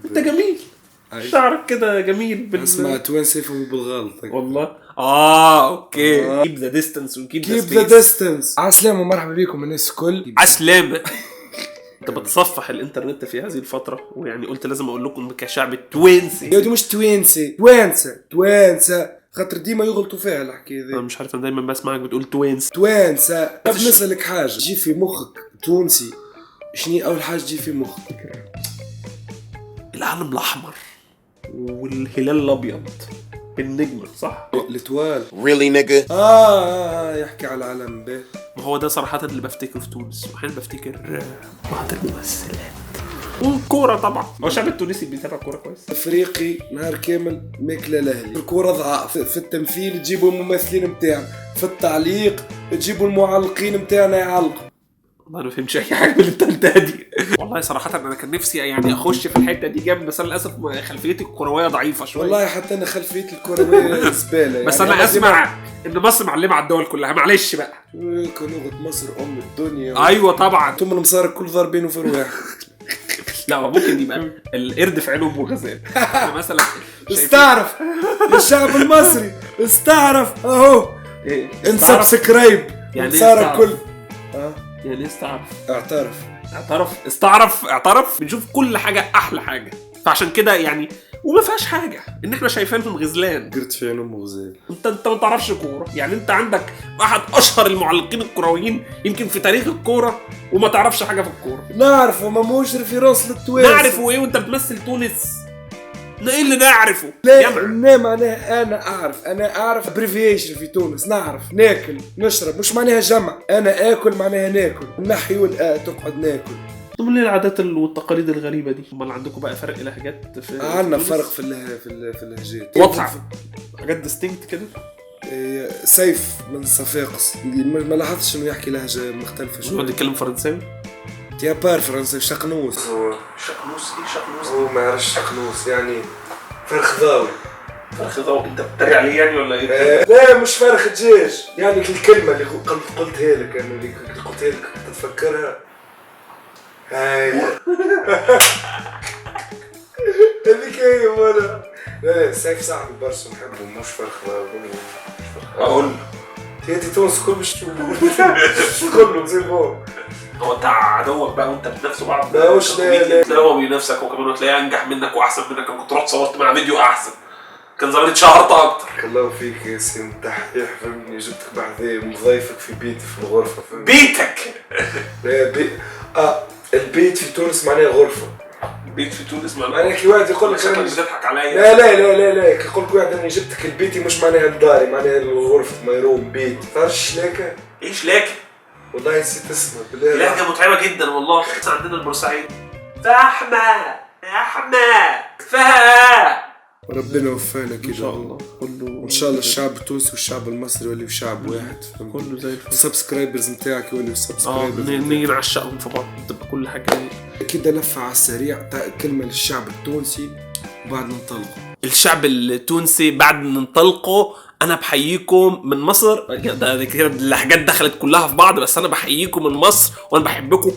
انت جميل شعرك كده جميل اسمع توانسي يفهموا بالغلط والله. اوكي keep the distance و keep the distance. عسلامة ومرحبا بكم الناس الكل. عسلامة. انت بتصفح الانترنت في هذه الفترة ويعني قلت لازم اقول لكم كشعب التوانسي. يا دي مش توانسة خاطر ديما يغلطوا فيها الحكاية ذي. انا مش عارف، انا دايما بسمعك بتقول توانسة. طب نسألك حاجة تجي في مخك تونسي، شني اول حاجة تجي في مخك؟ العلم الاحمر والهلال الابيض النجمة صح؟ الاتوال really nigga. يحكي على العلم به. ما هو ده صراحة اللي بفتكره في تونس، وحين بفتكر بعض الممثلات والكورة طبعا. هو الشعب التونسي بيتابع كورة كويس. افريقي نهار كامل ماكله الاهلي. الكورة ضعاف، في التمثيل تجيبوا الممثلين متاعنا، في التعليق تجيبوا المعلقين متاعنا يعلقوا. والله انا ما فهمتش اي حاجه من اللي انت قلتها دي. والله صراحه انا كان نفسي يعني اخش في الحته دي جامد، بس انا للاسف خلفيتي الكرويه ضعيفه شويه. والله حتى انا خلفيتي الكرويه زباله يعني. بس انا اسمع ان مصر معلمه على الدول كلها، معلش بقى. لغه مصر ام الدنيا. ايوه طبعا. انتم المصارى كل ضاربينه في رواح. لا ممكن يبقى القرد في عين ام غزال مثلا. استعرف يا الشعب المصري، استعرف اهو. ايه سبسكرايب يعني صار كل يعني استعرف اعترف بنشوف كل حاجه احلى حاجه، فعشان كده يعني وما فيهاش حاجه ان احنا شايفينهم غزلان. قرت في عينهم غزال. انت ما تعرفش كوره يعني. انت عندك واحد اشهر المعلقين الكرويين يمكن في تاريخ الكوره وما تعرفش حاجه في الكوره. نعرفه ما مشرف راس للتوانسه. نعرفه ايه وانت بتمثل تونس؟ ايه اللي نعرفه؟ لا معناها انا اعرف ابريفيشن في تونس. نعرف ناكل نشرب، مش معناها جمع. انا اكل معناها ناكل، نحي تقعد ناكل. طب ليه العادات والتقاليد الغريبه دي؟ امال عندكم بقى فرق لهجات في عندنا فرق في اللهجات واضحه، حاجات ديستينكت كده. سيف من صفاقس ما لاحظتش انه يحكي لهجه مختلفه شويه. هو بيتكلم فرنساوي يا بار فرنسي. شقنوس هو ما يعرفش شقنوس يعني فرخ ضاوي. انت بتتريق عليه يعني ولا ايه؟ لا مش فرخ دجاج يعني. الكلمه اللي قلتها لك انا، اللي قلتها لك تتفكرها هاي هذيك هي ولا لا سيف صاحبي برشا نحبه، مش فرخ ضاوي. اقول تيجي تونس كل مش كله زي بو. هو انت عدوك بقى وانت بتنافسوا بعض؟ لا وش لا تلاقيه هو بينافسك وكمان تلاقيه انجح منك واحسن منك. انا كنت رحت صورت مع فيديو احسن، كان زمان اتشهرت اكتر. الله فيك يا سيم تحقيق فهمني. جبتك بحذايا مضيفك في بيتي في الغرفه فهمني. بيتك؟ لا البيت في تونس معناه غرفه. بيت في تونس معناه كي واحد يقول لك انت بتضحك عليا. لا كي يقول لك واحد انا جبتك البيتي مش معناها داري، معناها الغرفه ميروم بيت. تعرفش شلاكه؟ ايش لاكه؟ والله نسيت اسمها بالله. لهجه متعبه جدا والله. عندنا البورسعيد احمد فها. ربنا وفانا كده ان شاء الله كله، وان شاء الله الشعب التونسي والشعب المصري يولي شعب واحد كله زي الفل. السبسكرايبرز نتاعك يوليو سبسكرايبرز. نيجي نعشقهم في بعض تبقى كل حاجه كده. لفه على السريع كلمه للشعب التونسي وبعد ننطلقوا. الشعب التونسي بعد ننطلقوا. انا بحييكم من مصر. ده كده اللهجات دخلت كلها في بعض، بس انا بحييكم من مصر وانا بحبكم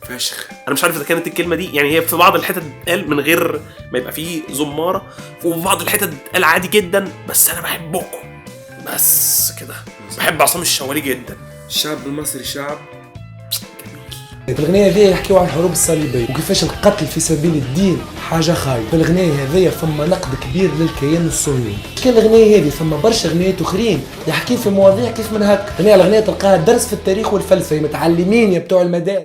فشخ. انا مش عارف اذا كانت الكلمه دي يعني هي في بعض الحتت بتتقال من غير ما يبقى فيه زماره، وفي بعض الحتت بتتقال عادي جدا، بس انا بحبكم بس كده. بحب عصام الشوالي جدا. الشعب المصري شعب في الغنية هذه يحكيوا عن الحروب الصليبية وكيفاش القتل في سبيل الدين حاجة خايبة. في الغنية هذه ثم نقد كبير للكيان الصهيوني. كان الغنية هذه ثم برشا غنيات أخرين يحكي في مواضيع كيف من هكا. الغنية تلقاها درس في التاريخ والفلسفة. متعلمين يا بتوع المدارس.